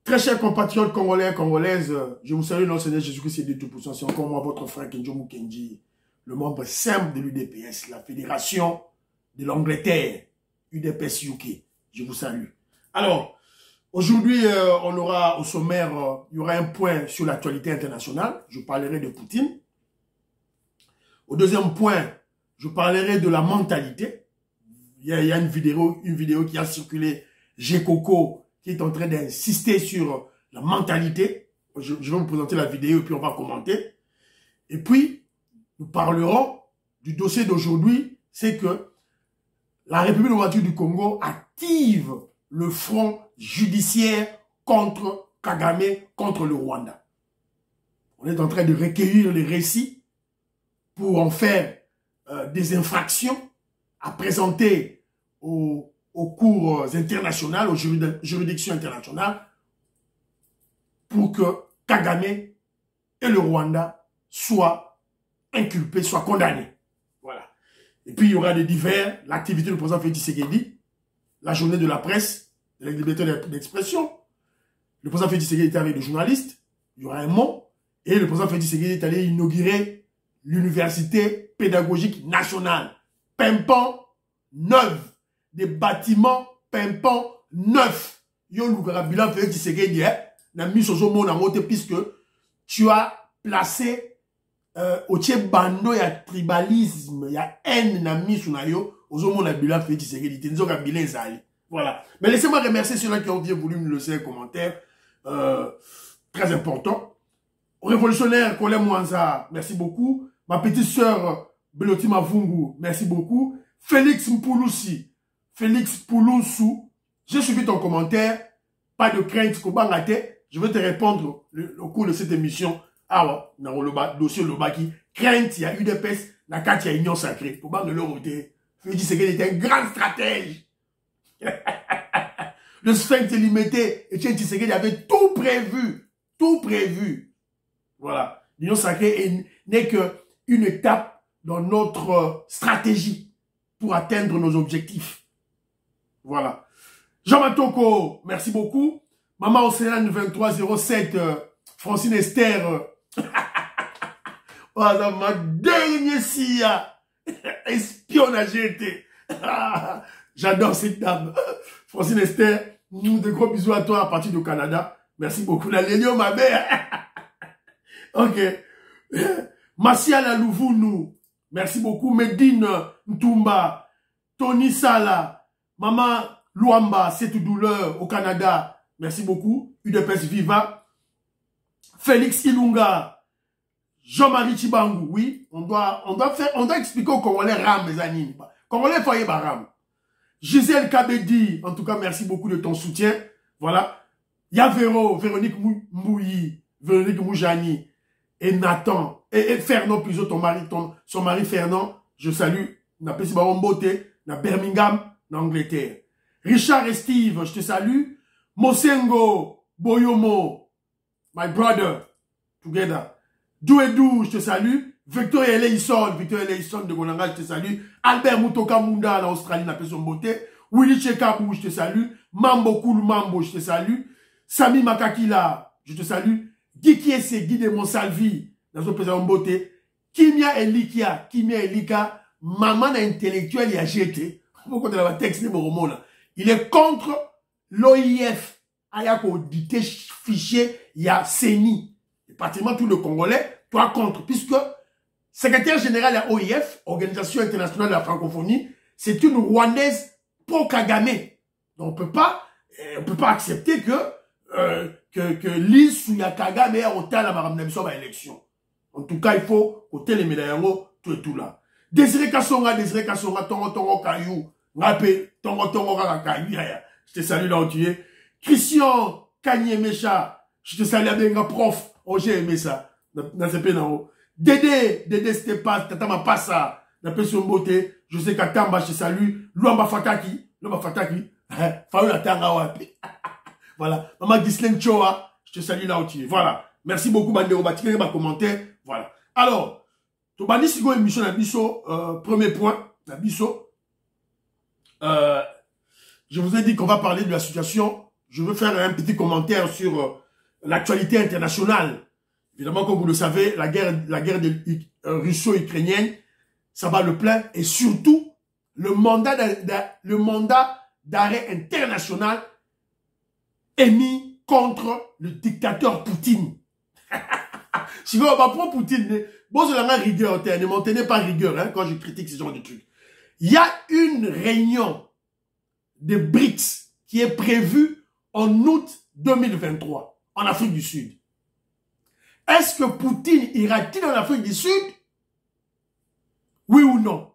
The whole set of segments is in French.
Très chers compatriotes congolais et congolaises, je vous salue dans le Seigneur Jésus-Christ et de tout puissant. C'est encore moi, votre frère Kenjo Mukenji, le membre simple de l'UDPS, la fédération de l'Angleterre, UDPS UK. Je vous salue. Alors, aujourd'hui, on aura au sommaire, il y aura un point sur l'actualité internationale. Je parlerai de Poutine. Au deuxième point, je parlerai de la mentalité. Il y a une vidéo qui a circulé, Gekoko, qui est en train d'insister sur la mentalité. Je vais vous présenter la vidéo et puis on va commenter. Et puis, nous parlerons du dossier d'aujourd'hui, c'est que la République démocratique du Congo active le front judiciaire contre Kagame, contre le Rwanda. On est en train de recueillir les récits pour en faire des infractions à présenter aux cours internationales, aux juridictions internationales, pour que Kagame et le Rwanda soient inculpés, soient condamnés. Voilà. Et puis il y aura des divers, l'activité du président Félix Tshisekedi, la journée de la presse, de la liberté d'expression. Le président Félix Tshisekedi est avec des journalistes, il y aura un mot, et le président Félix Tshisekedi est allé inaugurer l'université pédagogique nationale. Pimpant neuve. Des bâtiments pimpants neufs. Yo lukara bilan Félix Tshisekedi na mis au monde en moté puisque tu as placé au bando ya tribalisme, ya haine na mis na yo au monde bilan Félix Tshisekedi tenzo ka bilan zali. Voilà. Mais laissez-moi remercier ceux-là qui ont bien voulu me laisser un commentaire très important. Révolutionnaire Colin Mwanza, merci beaucoup. Ma petite sœur Beloti Mavungu, merci beaucoup. Félix Mpouloussi, Félix Pouloussou, j'ai suivi ton commentaire. Pas de crainte, Kobangate. Je vais te répondre au cours de cette émission. Ah ouais, dans le dossier Lobaki. Crainte, il y a UDPS, la carte, il y a Union Sacrée. Kobang le côté. Félix Tshisekedi était un grand stratège. Le sphinx limité. Et Tshisekedi avait tout prévu. Tout prévu. Voilà. L'Union Sacrée n'est qu'une étape dans notre stratégie pour atteindre nos objectifs. Voilà. Jean Matoko, merci beaucoup. Maman Océane 2307, Francine Esther. Voilà, ma dernière SIA. Espionnage été. J'adore cette dame. Francine Esther, de gros bisous à toi à partir du Canada. Merci beaucoup. La Léo, ma mère. Ok. Massia Louvounu, merci beaucoup. Medine Ntumba, Tony Sala, Maman Luamba, c'est toute douleur au Canada, merci beaucoup. UDPS Viva, Félix Ilunga, Jean-Marie Chibangu, oui, on doit expliquer aux Congolais RAM, mes amis. Congolais, foyer RAM. Gisèle Kabedi, en tout cas, merci beaucoup de ton soutien. Voilà. Yavero, Véronique Mbouyi, Véronique Moujani, et Nathan, et Fernand, plutôt son mari Fernand, je salue, na Pessi Baron Beauté, na Birmingham, en Angleterre. Richard et Steve, je te salue. Mosengo, Boyomo, my brother, together. Douedou, je te salue. Victor Eleison de Gonanga, je te salue. Albert Mutoka Munda, en Australie, na Pesson Beauté. Willy Chekabou, je te salue. Mambo Koulou Mambo, je te salue. Sami Makakila, je te salue. Guy Kiese, Guy de Monsalvi, dans son président Beauté. Kimia Elika, maman intellectuelle, il a jeté. Il est contre l'OIF. Ayako dité fichier, il y a CENI. Et pratiquement tout le Congolais, toi contre. Puisque secrétaire général à l'OIF, Organisation internationale de la francophonie, c'est une Rwandaise pro-Kagame. Donc on peut pas accepter que l'IS ou Kagame est au tel à l'élection. En tout cas, il faut côté les médailles, tout et tout là. Désiré Kassonga, Tongo Kayou, Rapé, Tongo Kayou, je te salue là où tu es. Christian Kanye Mecha, je te salue avec un prof, oh j'ai aimé ça, dans ce pays là-haut. Dédé Stepas, Tatama Passa, dans Pesson Beauté, je sais qu'Atamba, je te salue. Luamba Fataki, Faoula Tanga Wapi. Voilà. Maman Ghislaine Choa, je te salue là où tu es. Voilà. Merci beaucoup, Bandero Batikere, ma commentaire. Voilà. Alors, Tobani Sigo émission na biso, premier point, na biso. Je vous ai dit qu'on va parler de la situation je veux faire un petit commentaire sur l'actualité internationale. Évidemment, comme vous le savez, la guerre russo-ukrainienne, ça bat le plein. Et surtout, le mandat d'arrêt international émis contre le dictateur Poutine. Si vous avez Poutine, bon, c'est la rigueur, ne m'en tenez pas rigueur hein, quand je critique ce genre de trucs. Il y a une réunion de BRICS qui est prévue en août 2023 en Afrique du Sud. Est-ce que Poutine ira-t-il en Afrique du Sud? Oui ou non?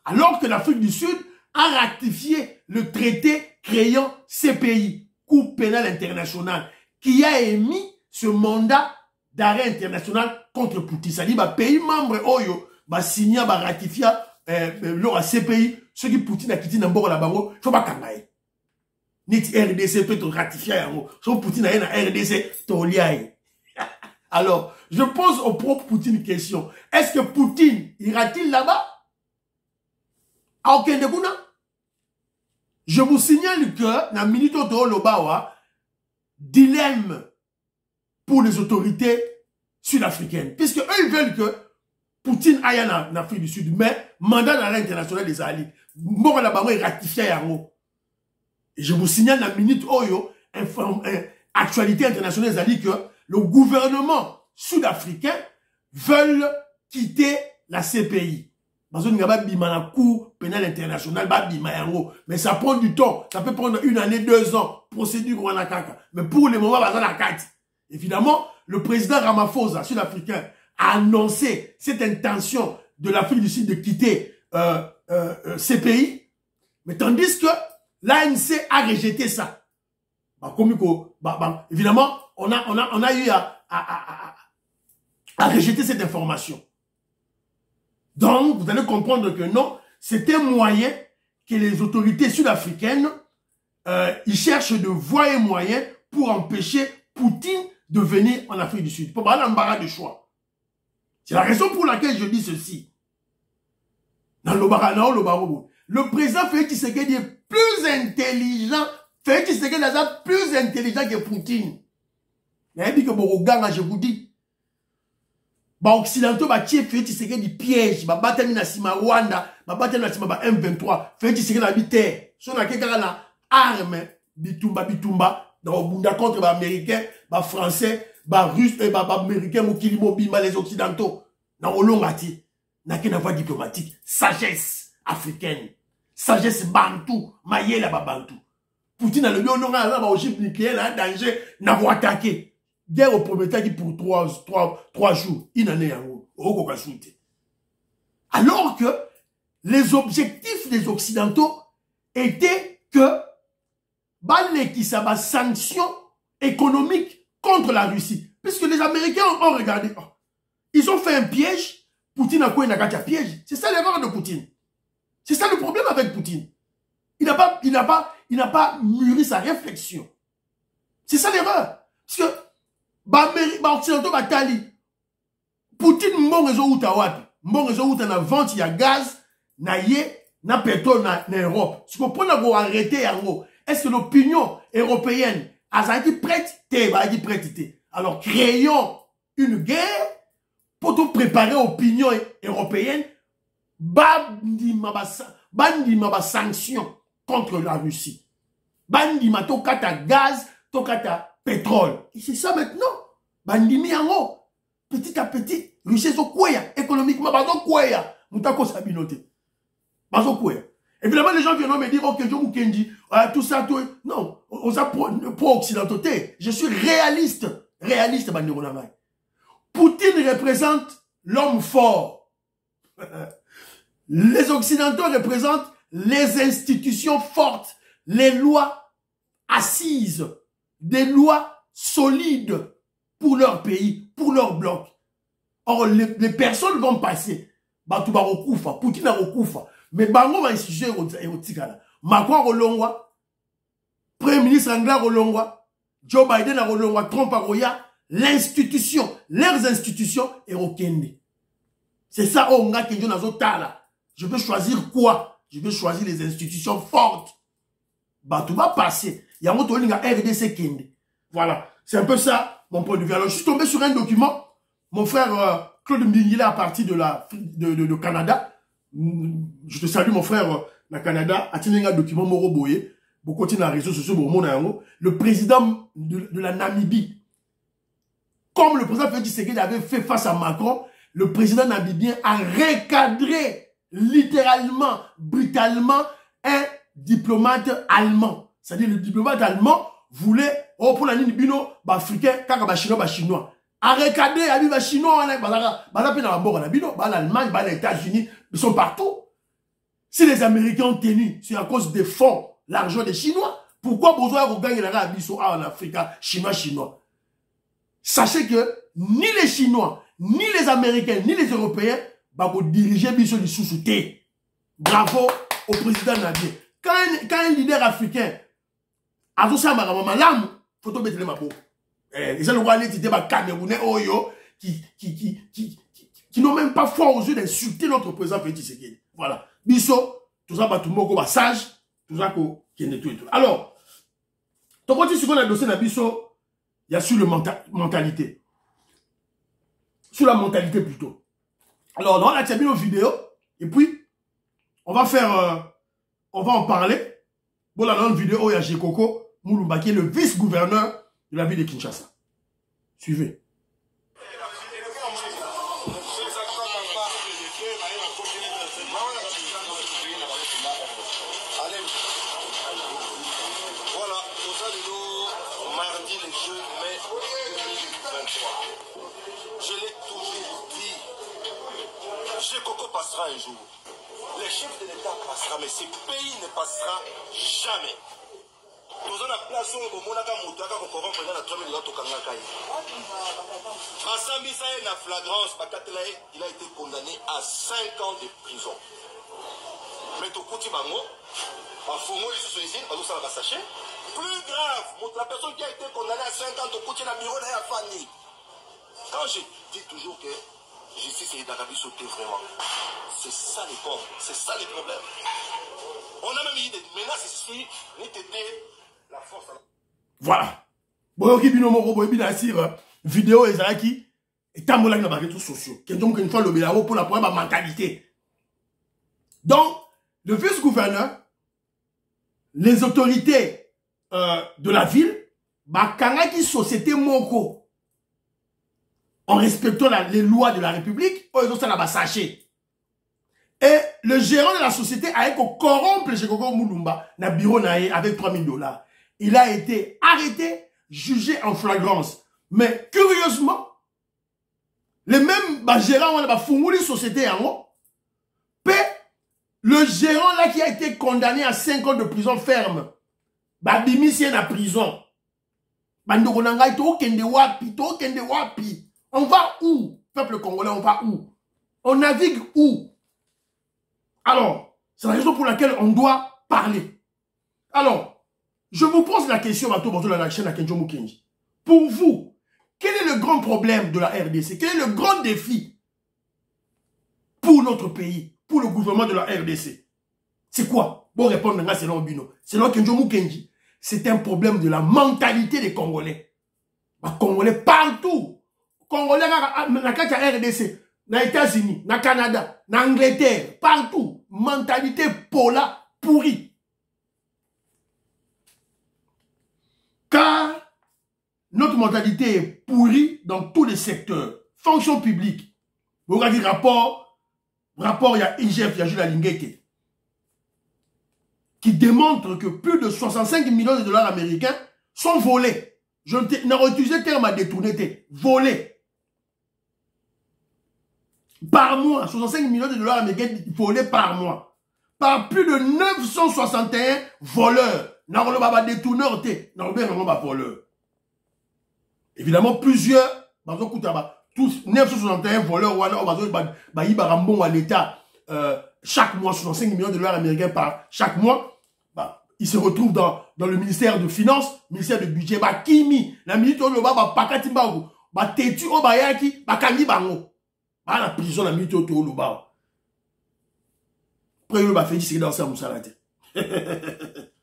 Alors que l'Afrique du Sud a ratifié le traité créant CPI, Cour pénale internationale, qui a émis ce mandat d'arrêt international contre Poutine. C'est-à-dire, les pays membres, Oyo, signé, ratifié le CPI, ceux qui Poutine a quitté Nambo la bango, il faut pas kangaye. Ni RDC peut ratifier, si Poutine a une RDC, tu liaye. Alors, je pose au propre Poutine une question. Est-ce que Poutine ira-t-il là-bas? À aucun de je vous signale que, dans Minito de Olobawa, dilemme pour les autorités sud-africaines. Puisque eux, ils veulent que Poutine aille en Afrique du Sud, mais mandat d'arrêt international des alliés. Bon, là-bas, il ratifie Yango. Et je vous signale dans Minute Oyo, actualité internationale des alliés, que le gouvernement sud-africain veut quitter la CPI. Parce que la Cour pénale internationale, mais ça prend du temps. Ça peut prendre 1 année, 2 ans. Procédure Wanakaka. Mais pour le moment, la carte. Évidemment, le président Ramaphosa, sud-africain, a annoncé cette intention de l'Afrique du Sud de quitter CPI. Mais tandis que l'ANC a rejeté ça. Évidemment, on a eu à rejeter cette information. Donc, vous allez comprendre que non, c'est un moyen que les autorités sud-africaines ils cherchent de voies et moyens pour empêcher Poutine de venir en Afrique du Sud. Pour pas l'embarras de choix. C'est la raison pour laquelle je dis ceci. Dans le président Félix Tshisekedi est plus intelligent. Félix Tshisekedi est plus intelligent que Poutine. Mais il dit que Boroganga, je vous dis. Occidentaux va tirer Félix Tshisekedi piège. Batami na sima Rwanda. Batami na sima M23. Félix Tshisekedi habite. Son a quelqu'un na arme. Bitumba. Dans le bunda contre les Américains, les Français, les Russes, les Américains, les Occidentaux. Dans le long ati. N'a qu'une voie diplomatique. Sagesse africaine. Sagesse bantou. Maïe la bantou. Poutine a le lieu, on a un ogive nucléaire, un danger, n'a pas attaqué. Guerre au premier temps qui pour 3 jours, il en est en haut. Alors que les objectifs des Occidentaux étaient que qui ça va sanctions économiques contre la Russie. Puisque les Américains ont regardé. Oh, ils ont fait un piège. Poutine a quoi? Il n'a qu'à piège. C'est ça l'erreur de Poutine. C'est ça le problème avec Poutine. Il n'a pas mûri sa réflexion. C'est ça l'erreur. Parce que Occidentaux Batali, Poutine mbon rezo uta wapi. Mbon rezo uta na vente, il y a gaz, na pétrole na Europe. Si vous prenez pour arrêter yango, est-ce que l'opinion européenne a été prête? Alors créons une guerre pour tout préparer l'opinion européenne. Bandi maba sanction contre la Russie. Bandi ma tokata gaz, tokata pétrole. Et c'est ça maintenant. Bandi mi yango. Petit à petit, Russie so kweya. Économiquement, bazo kweya. Moutako sabinote. Bazo kweya. Évidemment, les gens viennent me dire, ok, Jomo Kenji, tout ça, tout. Non, on a pro-occidentauté. Je suis réaliste. Réaliste, bandi ronamai. Poutine représente l'homme fort. Les Occidentaux représentent les institutions fortes, les lois assises, des lois solides pour leur pays, pour leur bloc. Or, les personnes vont passer. Batouba Rokufa, Poutine Rokufa. Mais Bango va instituer Erotikala. Macron Rolongwa, Premier ministre anglais Rolongwa, Joe Biden Rolongwa, Trump Roya, l'institution, leurs institutions Erokende. C'est ça, Onga Kenjo Nazotala. Je veux choisir quoi? Je veux choisir les institutions fortes. bah tout va passer. Il y a un autre RDC Kende. Voilà, c'est un peu ça mon point de vue. Alors je suis tombé sur un document, mon frère Claude Mbingila à partir de Canada. Je te salue mon frère na Canada, a tenu un document Moro Boye, beaucoup de réseaux sociaux, le président de la Namibie. Comme le président Félix Tshisekedi avait fait face à Macron, le président namibien a recadré littéralement, brutalement, un diplomate allemand. C'est-à-dire le diplomate allemand voulait, oh pour la ligne bino, africain, kaka chinois. A recadré, a dit chinois, l'Allemagne, les États-Unis, ils sont partout. Si les Américains ont tenu, c'est à cause des fonds, l'argent des Chinois. Pourquoi besoin de gagner en Afrique, chinois? Sachez que ni les Chinois, ni les Américains, ni les Européens vont diriger Bisso du sous-souté. Bravo au président Nabié. Quand un leader africain a tout ça, il faut tout mettre les mains. Les gens le voient, les Camerounais, qui n'ont même pas foi aux yeux d'insulter notre président Félix Tshisekedi. Voilà. Bisso, tout ça, tout le monde sage, tout ça, qui est tout et tout. Alors, ton côté, sur le dossier de Bisso, il y a sur la mentalité. Sur la mentalité plutôt. Alors, on a terminé nos vidéos. Et puis, on va en parler. Bon, là, dans une vidéo, il y a Jekoko Mulumba, qui est le vice-gouverneur de la ville de Kinshasa. Suivez. Voilà, mardi le 2 mai 2023. Je l'ai toujours dit, Jekoko passera un jour. Les chefs de l'État passera, mais ce pays ne passera jamais. Nous avons la place où on a il a été condamné à 5 ans de prison. Mais tout petit mango, plus grave, la personne qui a été condamnée à 5 ans, quand je dis toujours que justice est d'Arabie sauter vraiment, c'est ça les cons, c'est ça les problèmes. On a même eu des menaces ici, la force. Voilà. Boyoki bino moko boyebi na sire vidéo ezalaki etambola na ba réseaux sociaux. Kenzo une fois le belaro pour la première mentalité. Donc le vice-gouverneur, les autorités de la ville, bakangaki société moko en respectant les lois de la République, ils ont ça là sachet. Et le gérant de la société a été corrompre Jekoko Mulumba na bureau naé avec $3000. Il a été arrêté, jugé en flagrance. Mais curieusement, les mêmes gérants de la société le gérant là qui a été condamné à 5 ans de prison ferme, bimisien à prison. On va où? Peuple congolais, on va où? On navigue où? Alors, c'est la raison pour laquelle on doit parler. Alors, je vous pose la question à tout la chaîne à Kenjo Mukenji. Pour vous, quel est le grand problème de la RDC? Quel est le grand défi pour notre pays, pour le gouvernement de la RDC? C'est quoi? Bon, répondre maintenant, c'est Bino. Selon Kenjo Mukenji, c'est un problème de la mentalité des Congolais. Les Congolais partout. Congolais, na RDC, na États-Unis, na Canada, na Angleterre, partout. Mentalité pola pourrie. Car notre mentalité est pourrie dans tous les secteurs. Fonction publique. Vous regardez rapport, il y a IGF, il y a Jules Lingete, qui démontre que plus de 65 millions de dollars américains sont volés. Je n'ai utilisé le terme à détourner, volés. Par mois, 65 millions de dollars américains volés par mois. Par plus de 961 voleurs. Évidemment, plusieurs, tous 961 voleurs, à l'État, chaque mois, 65 millions de dollars américains par chaque mois, ils se retrouvent dans le ministère de Finances, ministère de Budget, Kimi, la ministre de Pakatimbago, Tetu Obayaki, Kangi Bango, la prison, la ministre de Oloba. Après, il va faire c'est dans sa moussalade.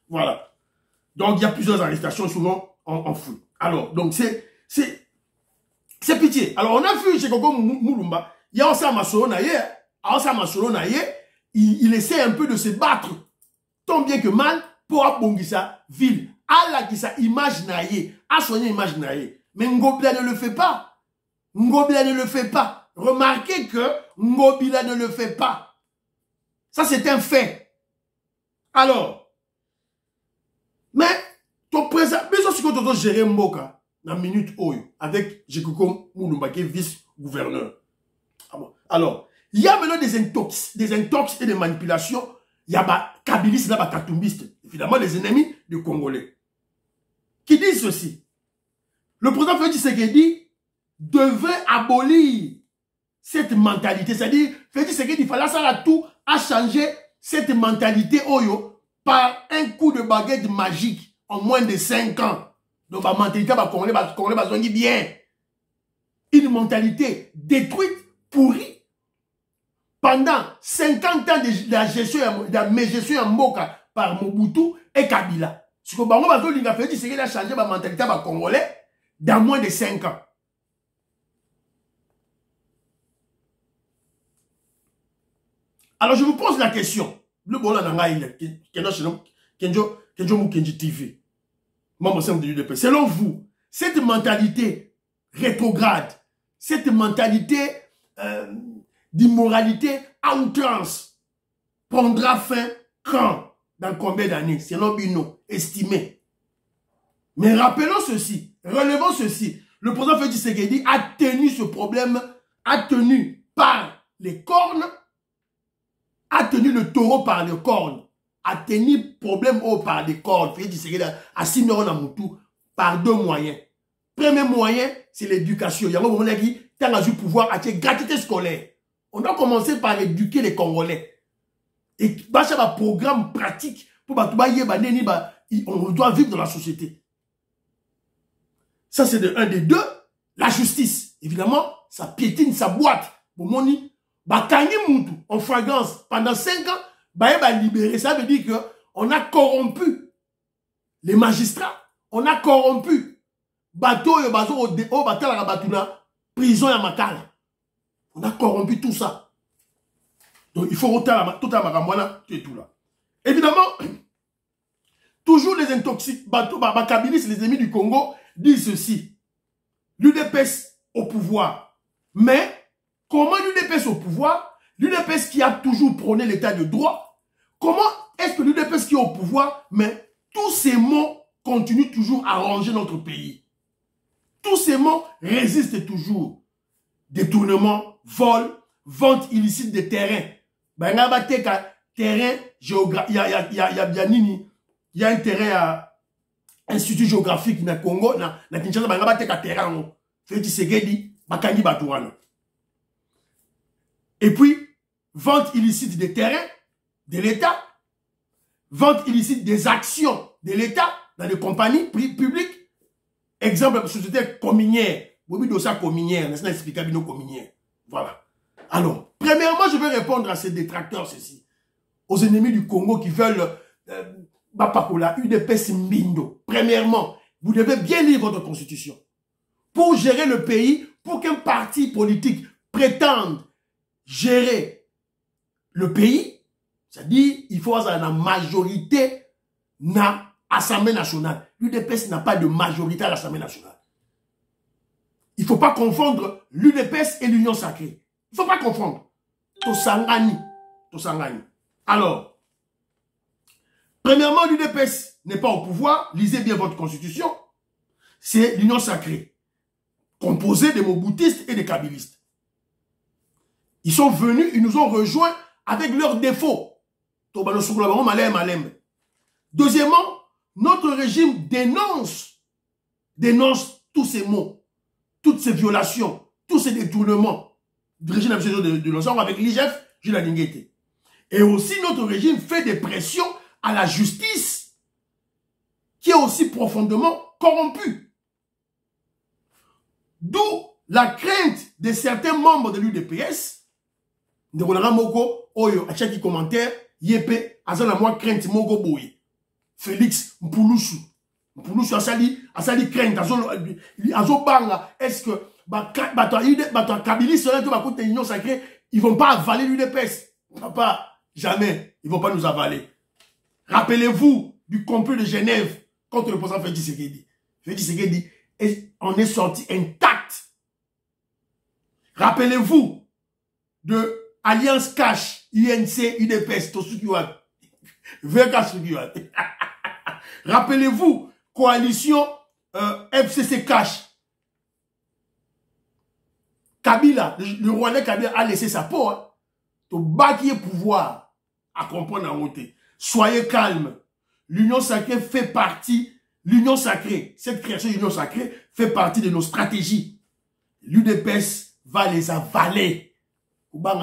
Voilà. Donc, il y a plusieurs arrestations, souvent en foule. Alors, donc, c'est pitié. Alors, on a vu chez Koko Moulumba, il y a aussi un Masoro Naye, il essaie un peu de se battre, tant bien que mal, pour abonguer sa ville. Allah qui sa image Naye, à soigner image Naye. Mais Ngobila ne le fait pas. Ngobila ne le fait pas. Remarquez que Ngobila ne le fait pas. Ça, c'est un fait. Alors, mais, ton président, mais ce que tu dois gérer Mboka, dans la minute Oyo, avec Jekoko Moulumba, qui est vice-gouverneur. Alors, il y a maintenant des intox et des manipulations. Il y a des kabilistes, il y a des katumbistes, évidemment les ennemis des Congolais, qui disent ceci. Le président Félix Tshisekedi devait abolir cette mentalité. C'est-à-dire, Félix Tshisekedi, il fallait ça tout à changer cette mentalité Oyo par un coup de baguette magique en moins de 5 ans. Donc, la mentalité, Congolais, bien. Une mentalité détruite, pourrie. Pendant 50 ans de la gestion en Mboka par Mobutu et Kabila. Ce que Bango Bazolinga fait, c'est qu'il a changé la mentalité congolais dans moins de 5 ans. Alors je vous pose la question. Le Bola Nangaïle, Kenjo Mukenji TV. Selon vous, cette mentalité rétrograde, cette mentalité d'immoralité à outrance prendra fin quand? Dans combien d'années? Selon Bino, estimé. Mais rappelons ceci, relevons ceci. Le président Félix Tshisekedi a tenu ce problème, a tenu par les cornes, a tenu le taureau par les cornes, a tenu le problème par les cornes. Félix Tshisekedi a signé par 2 moyens. Premier moyen, c'est l'éducation. Il y a un moment qui a eu pouvoir à gratuité scolaire. On doit commencer par éduquer les Congolais. Et c'est un programme pratique pour on doit vivre dans la société. Ça, c'est un des deux. La justice. Évidemment, ça piétine sa boîte. Pour moni, en flagrance, pendant 5 ans, libéré. Ça veut dire qu'on a corrompu les magistrats. On a corrompu prison à Makala. On a corrompu tout ça. Donc il faut retirer tout à Maramwana et tout là. Évidemment, toujours les intoxiques, Bakabilis, les ennemis du Congo, disent ceci. L'UDPS au pouvoir. Mais, comment l'UDPS au pouvoir? L'UDPS qui a toujours prôné l'état de droit. Comment est-ce que l'UDPS qui est au pouvoir, mais tous ces mots continuent toujours à ranger notre pays? Tous ces mots résistent toujours. Détournement, vol, vente illicite de terrain. Terrain géographique, il y a un terrain à Institut géographique na Congo, na Kinshasa, terrain. Et puis, vente illicite des terrains de l'État, vente illicite des actions de l'État dans les compagnies publiques. Exemple, société communière. Voilà. Alors, premièrement, je vais répondre à ces détracteurs, ceci. Aux ennemis du Congo qui veulent Bapakola, UDPS Mbindo. Premièrement, vous devez bien lire votre constitution. Pour gérer le pays, pour qu'un parti politique prétende gérer le pays, c'est-à-dire, il faut avoir la majorité na Assemblée nationale. L'UDPS n'a pas de majorité à l'Assemblée nationale. Il ne faut pas confondre l'UDPS et l'Union sacrée. Il ne faut pas confondre. Tosangani. Alors, premièrement, l'UDPS n'est pas au pouvoir. Lisez bien votre constitution. C'est l'Union sacrée, composée de moboutistes et de kabilistes. Ils sont venus, ils nous ont rejoints avec leurs défauts. Deuxièmement, notre régime dénonce tous ces mots, toutes ces violations, tous ces détournements du régime de l'ensemble avec l'IGF, Jules Nguete. Et aussi, notre régime fait des pressions à la justice qui est aussi profondément corrompue. D'où la crainte de certains membres de l'UDPS, de Ronara Moko, Oyo, à chaque commentaire, Yépe, Azana moi crainte Mogo Boye. Félix Mpouloussou. Mpouloussou a sali crainte, azo banga, est-ce que Kabylie serait que l'Union sacrée, ils vont pas avaler l'UDPS. Papa, jamais, ils vont pas nous avaler. Rappelez-vous du complot de Genève contre le président Félix Tshisekedi. Félix Tshisekedi, on est sorti intact. Rappelez-vous de Alliance Cash, INC, UDPS, Tosukiwan. Rappelez-vous, coalition FCC Cash. Kabila, le Rwandais Kabila a laissé sa peau. Hein. Au bas qui est pouvoir à comprendre en côté. Soyez calme. L'Union sacrée fait partie, l'Union sacrée, cette création d'Union sacrée fait partie de nos stratégies. L'UDPS va les avaler. Dans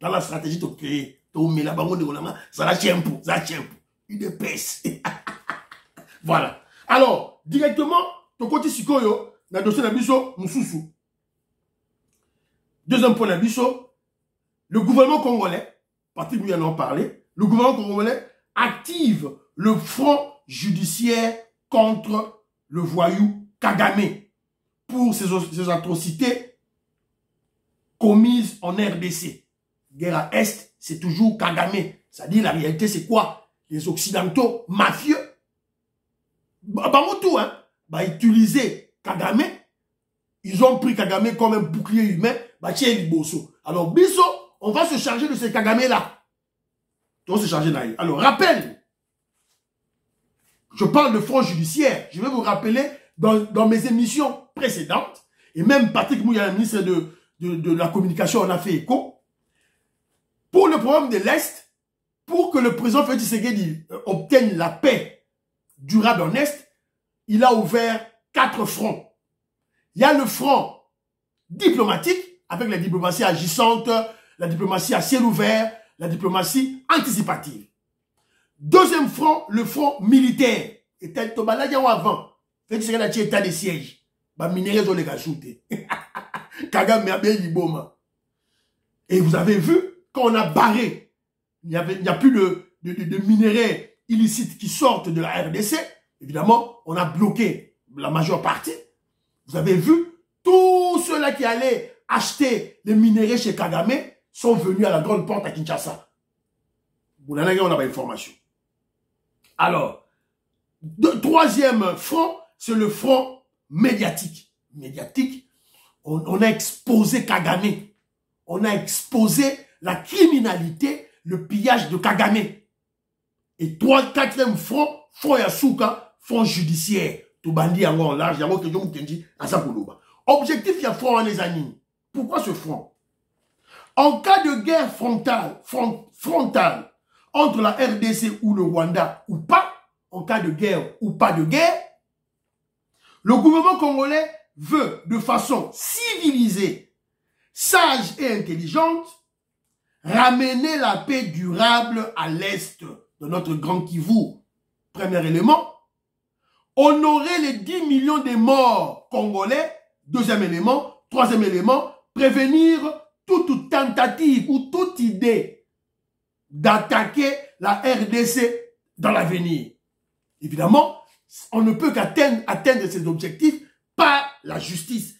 la stratégie de créer, ça la tient pour, UDPS. Voilà. Alors, directement, ton côté Sikoyo, na dossier Nabiso, Moussoussou. Deuxième point Nabiso, le gouvernement congolais, Patrick Mouya en parlé, le gouvernement congolais active le front judiciaire contre le voyou Kagame pour ses atrocités commises en RDC. Guerre à Est, c'est toujours Kagame. C'est-à-dire la réalité, c'est quoi? Les Occidentaux mafieux, tout, hein, utiliser Kagame. Ils ont pris Kagame comme un bouclier humain. Alors, Biso, on va se charger de ces Kagame-là. On va se charger d'ailleurs. Alors, rappel. Je parle de front judiciaire. Je vais vous rappeler dans mes émissions précédentes, et même Patrick Mouya, le ministre de la communication, en a fait écho. Pour le problème de l'Est, pour que le président Félix Tshisekedi obtienne la paix durable en Est, il a ouvert 4 fronts. Il y a le front diplomatique, avec la diplomatie agissante, la diplomatie à ciel ouvert, la diplomatie anticipative. Deuxième front, le front militaire. Et tel Tobala avant, Félix Tshisekedi a état de siège. Minérés ont les gachoutés. Kagame a bien Liboma. Et vous avez vu, quand on a barré, il n'y a plus de minéraux illicites qui sortent de la RDC. Évidemment, on a bloqué la majeure partie. Vous avez vu, tous ceux-là qui allaient acheter les minéraux chez Kagame sont venus à la grande porte à Kinshasa. On a l'information. Alors, troisième front, c'est le front médiatique. Médiatique, on a exposé Kagame. On a exposé la criminalité, le pillage de Kagame. Et quatrième front, front Yasuka, front judiciaire. Tout bandit en large, objectif, il y a front en les années. Pourquoi ce front? En cas de guerre frontale entre la RDC ou le Rwanda ou pas, en cas de guerre ou pas de guerre, le gouvernement congolais veut de façon civilisée, sage et intelligente, ramener la paix durable à l'Est de notre Grand Kivu. Premier élément. Honorer les 10 millions de morts congolais. Deuxième élément. Troisième élément. Prévenir toute tentative ou toute idée d'attaquer la RDC dans l'avenir. Évidemment, on ne peut qu'atteindre ces objectifs par la justice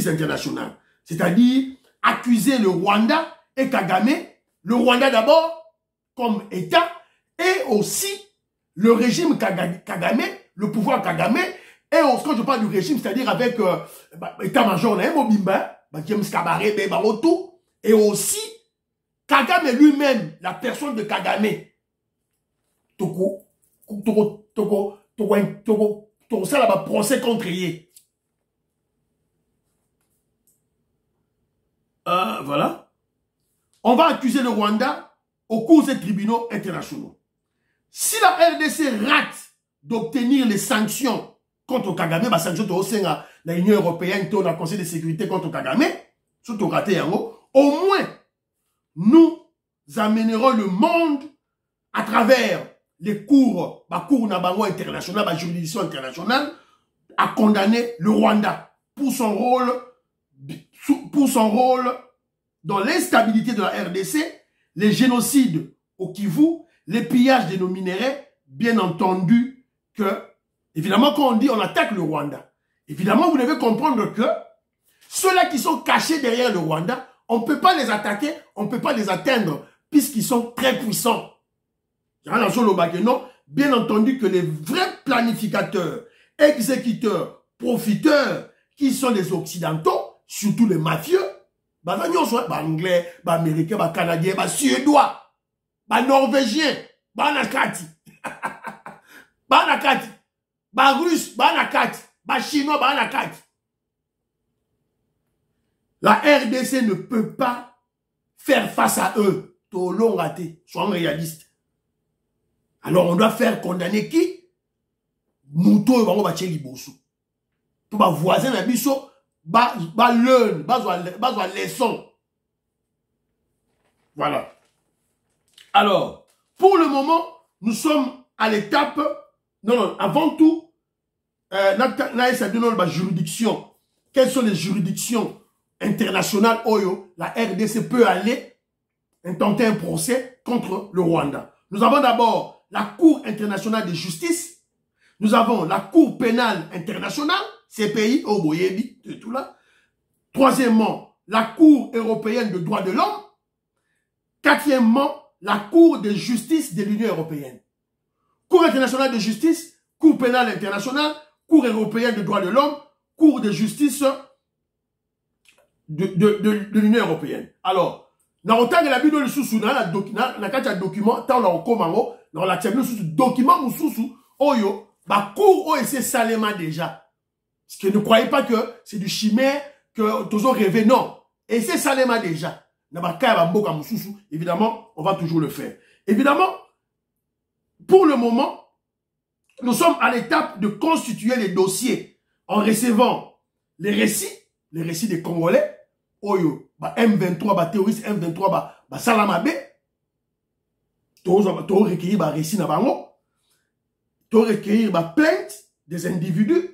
internationale. C'est-à-dire accuser le Rwanda et Kagame, le Rwanda d'abord comme État, et aussi le régime Kagame, le pouvoir Kagame, et quand je parle du régime, c'est-à-dire avec état-major, James Kabaré, et aussi Kagame lui-même, la personne de Kagame. Ça là-bas, procès contre lui. Voilà. On va accuser le Rwanda au cours des tribunaux internationaux. Si la RDC rate d'obtenir les sanctions contre Kagame, les sanctions au sein de l'Union européenne, dans le Conseil de sécurité contre Kagame, surtout raté, au moins, nous amènerons le monde à travers les cours internationaux, la juridiction internationale, à condamner le Rwanda pour son rôle dans l'instabilité de la RDC, les génocides au Kivu, les pillages de nos minéraux, bien entendu que, évidemment, quand on dit on attaque le Rwanda, évidemment, vous devez comprendre que ceux-là qui sont cachés derrière le Rwanda, on ne peut pas les attaquer, on ne peut pas les atteindre, puisqu'ils sont très puissants. Non, bien entendu que les vrais planificateurs, exécuteurs, profiteurs, qui sont les Occidentaux, surtout les mafieux, anglais, américains, canadiens, suédois, norvégiens, nakati, nakati, russe, nakati, chinois, nakati. La RDC ne peut pas faire face à eux. Soyons réalistes. Alors on doit faire condamner qui? Mouto et Baché Libosu. Pour ma voisin à Bisso, leçon. Voilà. Alors, pour le moment, nous sommes à l'étape, non, avant tout, la juridiction. Quelles sont les juridictions internationales Oyo, la RDC peut aller intenter un procès contre le Rwanda? Nous avons d'abord la Cour internationale de justice, nous avons la Cour pénale internationale, CPI, Oboyebi, tout là. Troisièmement, la Cour européenne de droits de l'homme. Quatrièmement, la Cour de justice de l'Union européenne. Cour internationale de justice, Cour pénale internationale, Cour européenne de droits de l'homme, Cour de justice de l'Union européenne. Alors, dans le temps de la vidéo de Soussou, dans le document, dans le document Oyo, la Cour OEC Salema déjà. Parce que ne croyez pas que c'est du chimère, que toujours rêvé. Non. Et c'est Salema déjà. Évidemment, on va toujours le faire. Évidemment, pour le moment, nous sommes à l'étape de constituer les dossiers en recevant les récits des Congolais. Oyo, M23, terroriste M23, Salamabe. Tous recueillir récits na bango. Tous recueillir plaintes des individus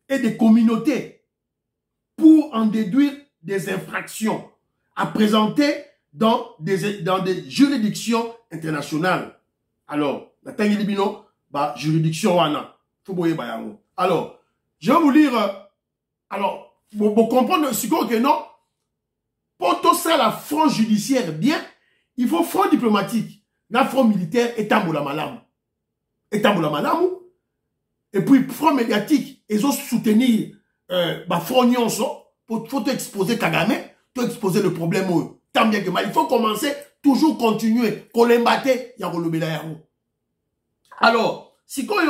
et des communautés pour en déduire des infractions à présenter dans des juridictions internationales. Alors, la Tangilibino, juridiction wana. Alors, je vais vous lire, alors, pour comprendre ce que non, pour tout ça, la front judiciaire bien, il faut front diplomatique. La front militaire est tamboula malam. Et puis, front médiatique, ils ont soutenir front nyonso pour exposer Kagame, pour exposer le problème. Tant bien que mal, il faut commencer, toujours continuer. Kolembate, yakolobela yango. Alors, si quand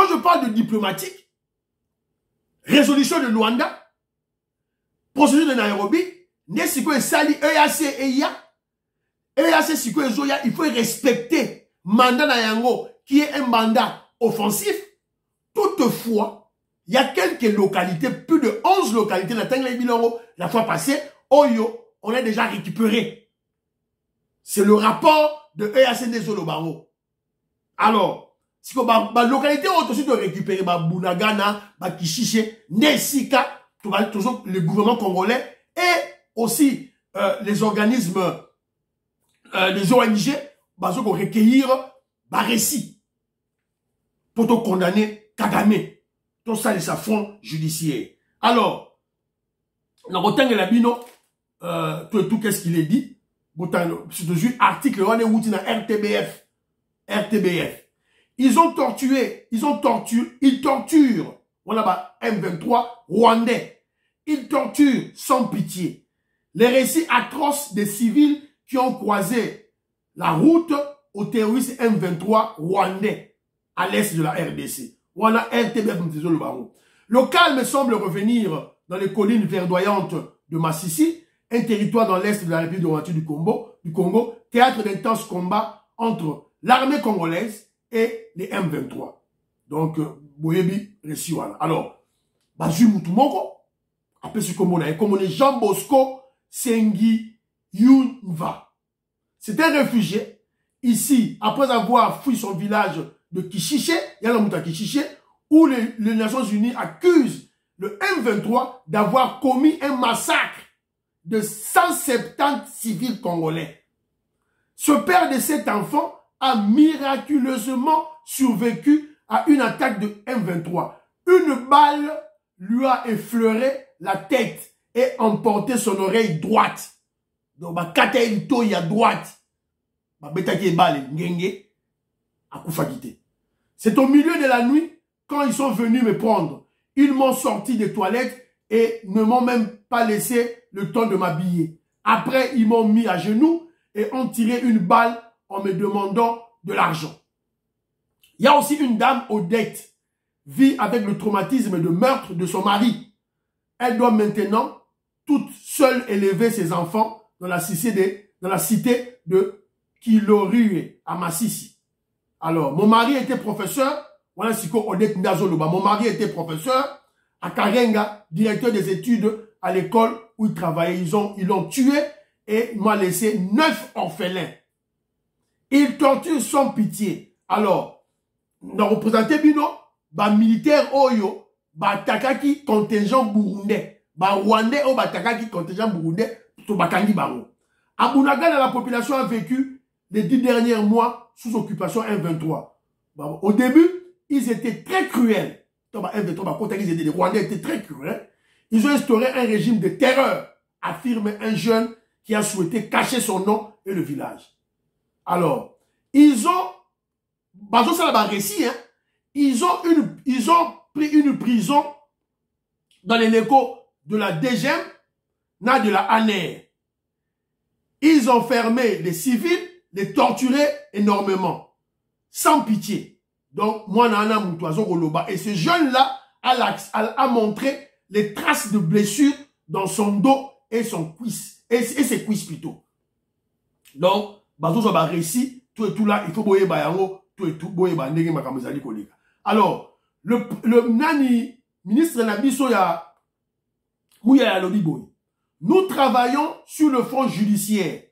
je parle de diplomatique, résolution de Luanda, procédure de Nairobi, Nesiko et Sali, EAC et IA, EAC Siko et Zoya, il faut respecter mandat Nayango, qui est un mandat offensif. Toutefois, il y a quelques localités, plus de 11 localités, la fois passée, Oyo, on a déjà récupéré. C'est le rapport de EACD Zolobango. Alors, si la localité ont aussi de récupérer Bunagana, Kishiche, Nesika, toujours le gouvernement congolais et aussi les organismes, les ONG, vont recueillir récit pour te condamner Kagame. Tout ça, les affronts judiciaires. Alors, dans le temps de la bino, tout qu'est-ce qu'il est dit? C'est toujours article on est outil dans RTBF. Ils torturent, voilà, M23 rwandais. Ils torturent sans pitié. Les récits atroces des civils qui ont croisé la route aux terroristes M23 rwandais à l'est de la RDC. Voilà RTBF. Le calme semble revenir dans les collines verdoyantes de Massissi, un territoire dans l'est de la République démocratique du Congo, théâtre d'intenses combats entre l'armée congolaise et les M23. Donc, Boyebi, Ressiwana. Alors, Bazu Moutoumoko, après ce qu'on a, comme on est Jean Bosco Sengi Yunva. C'est un réfugié, ici, après avoir fui son village de Kishiche, Yalamuta Kishiche, où les Nations Unies accusent le M23 d'avoir commis un massacre de 170 civils congolais. Ce père de cet enfant a miraculeusement survécu à une attaque de M23. Une balle lui a effleuré la tête et emporté son oreille droite. Donc, il y a droite. C'est au milieu de la nuit, quand ils sont venus me prendre. Ils m'ont sorti des toilettes et ne m'ont même pas laissé le temps de m'habiller. Après, ils m'ont mis à genoux et ont tiré une balle en me demandant de l'argent. Il y a aussi une dame, Odette, vit avec le traumatisme de meurtre de son mari. Elle doit maintenant toute seule élever ses enfants dans la cité de Kilorue à Massissi. Alors, mon mari était professeur. Voilà ce que Odette Ndazoloba. Mon mari était professeur à Karenga, directeur des études à l'école où il travaillait. Ils l'ont tué et m'a laissé 9 orphelins. Ils torturent sans pitié. Alors, nous représentons Bino, militaire Oyo, takaki contingent burundais. Rwandais ou takaki contingent burundais, to bakangi bango. À Bounaga, la population a vécu les 10 derniers mois sous occupation M23. Au début, ils étaient très cruels. Les Rwandais étaient très cruels. Ils ont instauré un régime de terreur, affirme un jeune qui a souhaité cacher son nom et le village. Alors, ils ont pris une prison dans les locaux de la DGM, de la ANR. Ils ont fermé les civils, les torturé énormément, sans pitié. Donc, moi, Nana Moutouazo Goloba. Et ce jeune-là a montré les traces de blessures dans son dos et son cuisse. Et ses cuisses plutôt. Donc, Bazo a réussi, tout et tout là, il faut boyer bayango, tout et tout, boyer bandege makamezali kolika. Alors, le nani, ministre Nabiso ya, Mouya ya Lobiboy. Nous travaillons sur le front judiciaire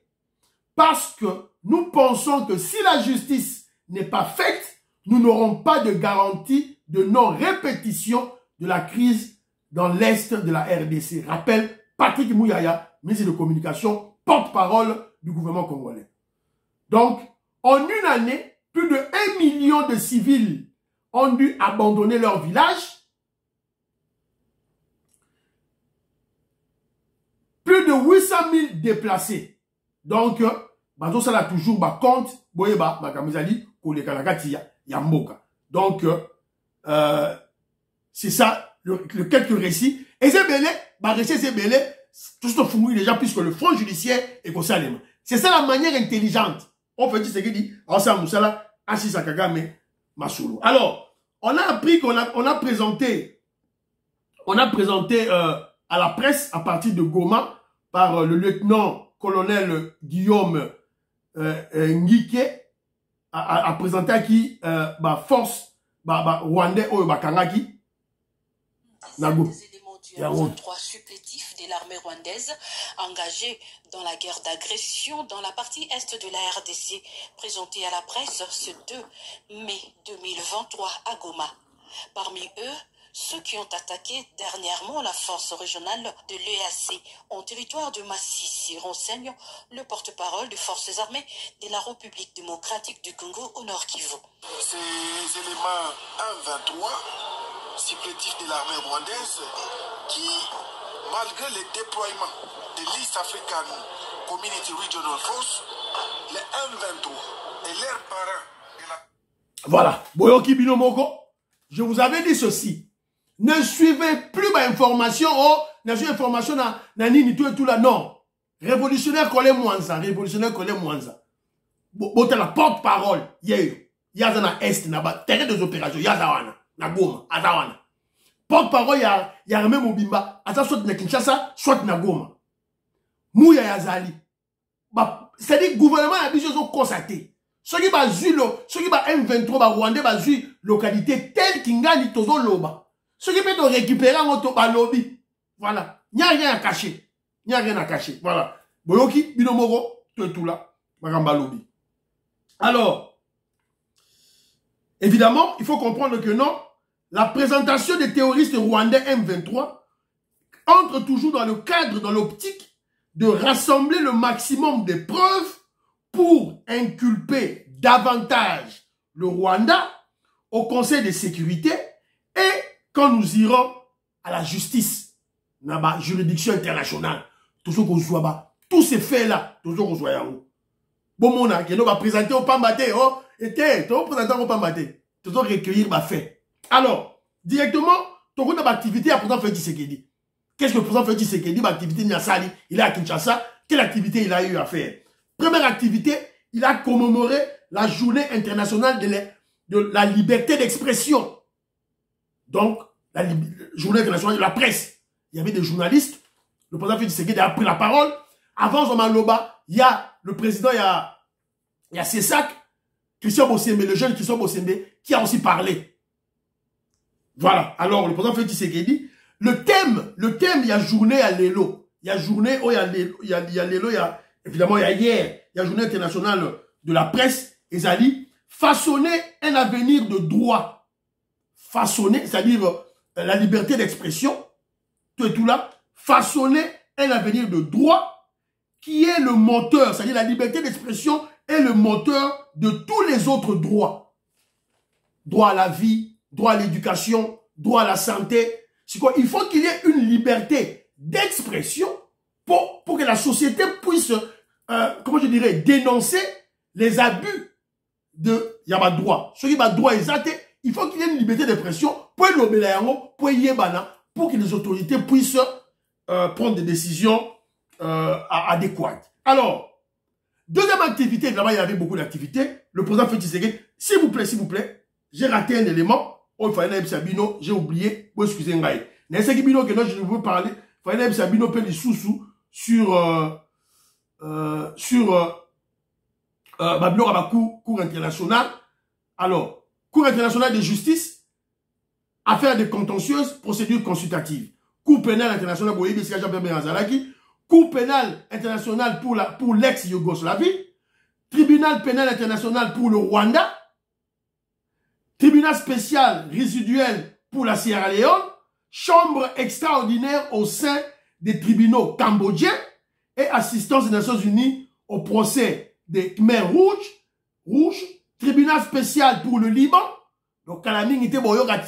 parce que nous pensons que si la justice n'est pas faite, nous n'aurons pas de garantie de non-répétition de la crise dans l'Est de la RDC. Rappelle Patrick Mouyaya, ministre de Communication, porte-parole du gouvernement congolais. Donc, en une année, plus de 1 million de civils ont dû abandonner leur village. Plus de 800 000 déplacés. Donc, Bazo Sala toujours compte, Boyeba, Makamizali, Kolekalakati, Yamboka. Donc, c'est ça, le quelques récits. Et c'est belé, c'est belé, tout ce fouille déjà, puisque le front judiciaire est comme ça. C'est ça la manière intelligente. On peut dire ce qu'il dit, Ansa Moussala, Assisa Kagame, Masolo. Alors, on a appris qu'on a présenté à la presse, à partir de Goma, par le lieutenant-colonel Guillaume Ngike, a présenté à qui force Rwandais ou Bakangaki. Nago. Des éléments du M23 supplétifs de l'armée rwandaise engagée dans la guerre d'agression dans la partie est de la RDC, présentée à la presse ce 2 mai 2023 à Goma. Parmi eux, ceux qui ont attaqué dernièrement la force régionale de l'EAC en territoire de Massissi, renseigne le porte-parole des forces armées de la République démocratique du Congo au Nord Kivu. Ces éléments 1-23, supplétifs de l'armée rwandaise, qui, malgré le déploiement de l'East African Community Regional Force, les 1-23 et leurs parents de la... Voilà, Boyoki Binomoko, je vous avais dit ceci. Ne suivez plus ma information, ne suivez information na nini tout et tout là, non. Révolutionnaire Kole Mwanza, révolutionnaire Kole Mwanza. Bote la porte-parole, yaza na est, na ba, terrain des opérations, yaza wana, na Goma, azawana. Porte-parole ya remé Mobimba, aza soit na Kinshasa, soit na Goma. Mouya yazali. C'est-à-dire, gouvernement a besoin de constater. Ceux qui ba Zulo, ceux qui ba M23, ba Rwandais, ba Zu, localité telle qu'ingani tozo loba. Ceux qui peuvent récupérer en auto lobby. Voilà. Il n'y a rien à cacher. Il n'y a rien à cacher. Voilà. Boyoki, Binomoro, tout là. Magamba lobby. Alors, évidemment, il faut comprendre que non, la présentation des terroristes rwandais M23 entre toujours dans le cadre, dans l'optique de rassembler le maximum de preuves pour inculper davantage le Rwanda au Conseil de sécurité et quand nous irons à la justice, dans la juridiction internationale, tous ces faits-là, toujours qu'on soit là. Bon, mon a, qui nous va présenter au Pambate, oh, et tout présenter au Pambate, toujours recueillir ma fait. Alors, directement, ton compte d'activité à président Félix Tshisekedi. Qu'est-ce que le président Félix Tshisekedi, l'activité Niasali, il est à Kinshasa, quelle activité il a eu à faire? Première activité, il a commémoré la journée internationale de la liberté d'expression. Donc, la journée internationale de la presse. Il y avait des journalistes. Le président Félix Tshisekedi a pris la parole. Avant Jean Loba, il y a le président, il y a Cessac, Christian Bossembe, le jeune Christian Bossembe, qui a aussi parlé. Voilà. Alors, le président Félix Tshisekedi, le thème, il y a journée à l'élo. Il y a journée, oh, il y a l'élo, évidemment, il y a hier, il y a journée internationale de la presse, et ça dit, façonner un avenir de droit. Façonner, c'est-à-dire la liberté d'expression, tout et tout là, façonner un avenir de droit qui est le moteur, c'est-à-dire la liberté d'expression est le moteur de tous les autres droits. Droit à la vie, droit à l'éducation, droit à la santé. C'est quoi? Il faut qu'il y ait une liberté d'expression pour que la société puisse, comment je dirais, dénoncer les abus de Yaba droit. Ce qui va droit exact, il faut qu'il y ait une liberté d'expression pour que les autorités puissent prendre des décisions adéquates. Alors, deuxième activité, évidemment, il y avait beaucoup d'activités. Le président Félix Tshisekedi, s'il vous plaît, j'ai raté un élément. Oh, il fallait Sabino, j'ai oublié. Bon, excusez-moi. Mais c'est que je veux parler. Il fallait Sabino peut les sous-sous sur Babylon Rabakou, Cour internationale. Alors, Cour internationale de justice, affaires de contentieuses, procédures consultatives. Cour pénale internationale pour Cour pénale internationale pour l'ex-Yougoslavie, tribunal pénal international pour le Rwanda, tribunal spécial résiduel pour la Sierra Leone, chambre extraordinaire au sein des tribunaux cambodgiens et assistance des Nations Unies au procès des Khmers rouges, tribunal spécial pour le Liban, donc Kalaming était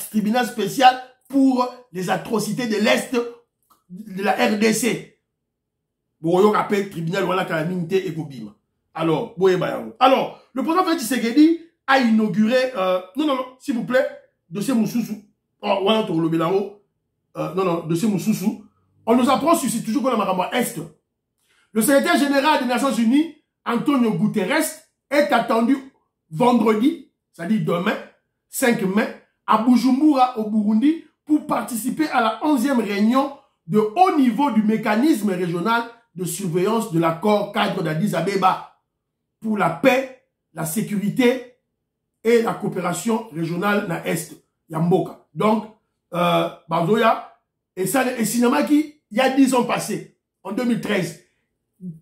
tribunal spécial pour les atrocités de l'Est de la RDC. Bon, rappelle tribunal voilà Kalamingité et Gobima. Alors, le président Félix Tshisekedi a inauguré, non, s'il vous plaît, dossier Moussoussou. Oh, voilà, dossier Moussoussou. On nous apprend sur toujours qu'on a Maramba Est. Le secrétaire général des Nations Unies, Antonio Guterres, est attendu vendredi, c'est-à-dire demain, 5 mai, à Bujumbura, au Burundi, pour participer à la 11e réunion de haut niveau du mécanisme régional de surveillance de l'accord cadre d'Addis Abeba pour la paix, la sécurité et la coopération régionale dans l'Est, Yamboka. Donc, Banzoya, et ça, et cinéma qui, il y a 10 ans passés, en 2013,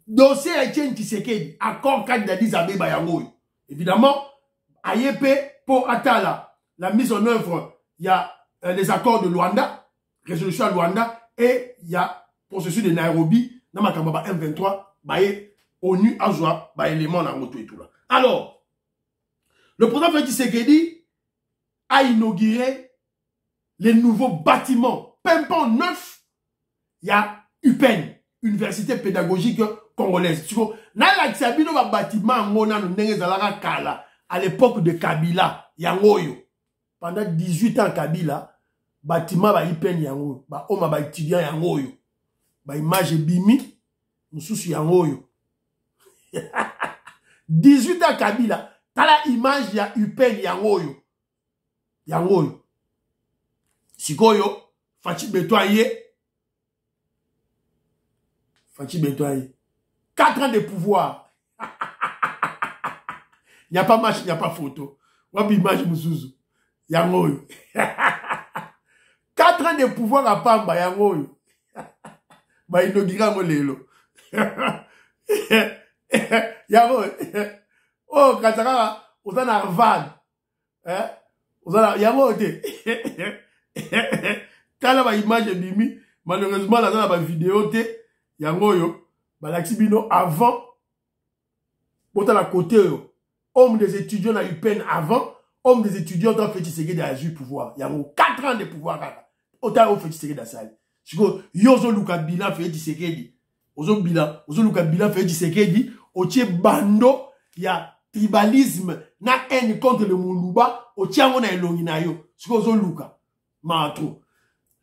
dossier Etienne Tshisekedi, accord cadre d'Addis Abeba Yangoy. Évidemment, Ayepe, pour Atala, la mise en œuvre, il y a les accords de Luanda, résolution à Luanda, et il y a processus de Nairobi, dans ma Kambaba M23, baye ONU Azwa, baye élément dans moto et tout là. Alors, le président Félix Tshisekedi a inauguré les nouveaux bâtiments. Pimpon neuf, il y a UPEN, Université pédagogique congolaise. Tu vois, dans la bâtiment, à l'époque de Kabila, Yangoyo. Pendant 18 ans, Kabila, bâtiment ba UPEN Yangoyo, ba oma ba étudiant Yangoyo. Ba image bimi, moussous Yangoyo. 18 ans Kabila, t'as la image ya UPEN Yangoyo. Yangoyo. Sikoyo, Fachi Betoye. Fachi Betoye. 4 ans de pouvoir. Il n'y a pas match, il n'y a pas photo. Wabi image moussous. Yangoyo. 4 ans de pouvoir à Pamba, Yangoyo. Ba inaugura molelo. Yangoyo. Oh, Katara, on a Harvard. Hein? On a Yangoyo. Tala ba image bimi, malheureusement, la vidéo, Yangoyo, ba l'axibino avant Pourtant, à côté, homme des étudiants a eu peine avant, homme des étudiants dans Félix Tshisekedi a eu pouvoir. Il y a 4 ans de pouvoir. Autant au Félix Tshisekedi a sali. C'est que Yozo Luka Bilan Félix Tshisekedi. Ozo Luka Bilan Félix Tshisekedi. Otie bando, il y a tribalisme, na haine contre le Moulouba, otie on a elongi na yo. C'est que Ozo Luka. Mato.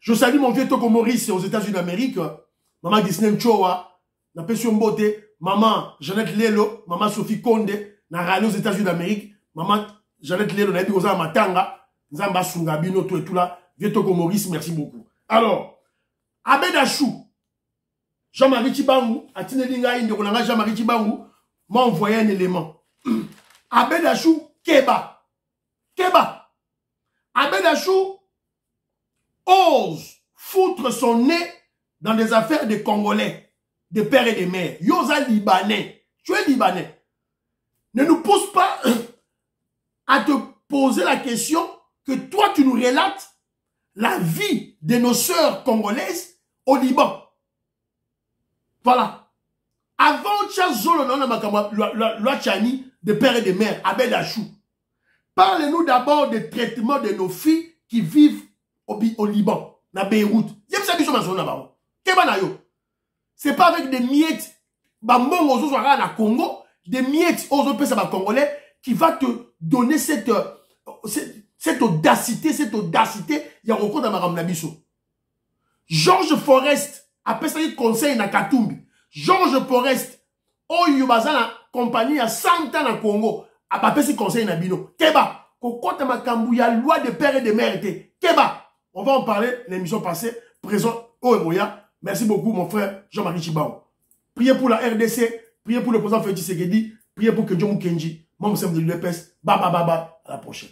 Je salue mon vieux Toko Maurice aux États-Unis d'Amérique. Maman Disney Chowa, na Pession Mbote, maman Jeannette Lelo, maman Sophie Konde, na râle aux États-Unis d'Amérique, maman Jeannette Lelo, na Ebigoza Matanga, Nzamba Sungabino, tout et tout là. Vieux Toko Maurice, merci beaucoup. Alors, Abedachou, Jean-Marie Chibangu, Atine Linga Indekolanga, Jean-Marie Chibangu, m'a envoyé un élément. Abedachou, Keba. Keba. Abedachou ose foutre son nez dans des affaires de Congolais, de pères et de mères. Yosa Libanais. Tu es Libanais. Ne nous pousse pas à te poser la question que toi, tu nous relates la vie de nos sœurs congolaises au Liban. Voilà. Avant Tchazolo, loi Chani, de pères et de mères, Abedachou. Parle-nous d'abord des traitements de nos filles qui vivent au Liban, na Beyrouth. C'est pas avec des miettes, na Congo, des miettes aux Congolais qui va te donner cette audacité, il y a recours dans Maram Nabiso. Georges Forest, après ça, il conseille na Katumbi. Georges Forest, Oyo la compagnie à 100 ans na Congo, après ça, il conseille na Bino. Keba, Kokota Makambu, il y a loi de père et de mère. Keba, on va en parler l'émission passée, présent au Eboya. Merci beaucoup, mon frère Jean-Marie Chibao. Priez pour la RDC, priez pour le président Félix Tshisekedi, priez pour Kenji Mukenji. Moi, je suis de l'UEPS. Baba, à la prochaine.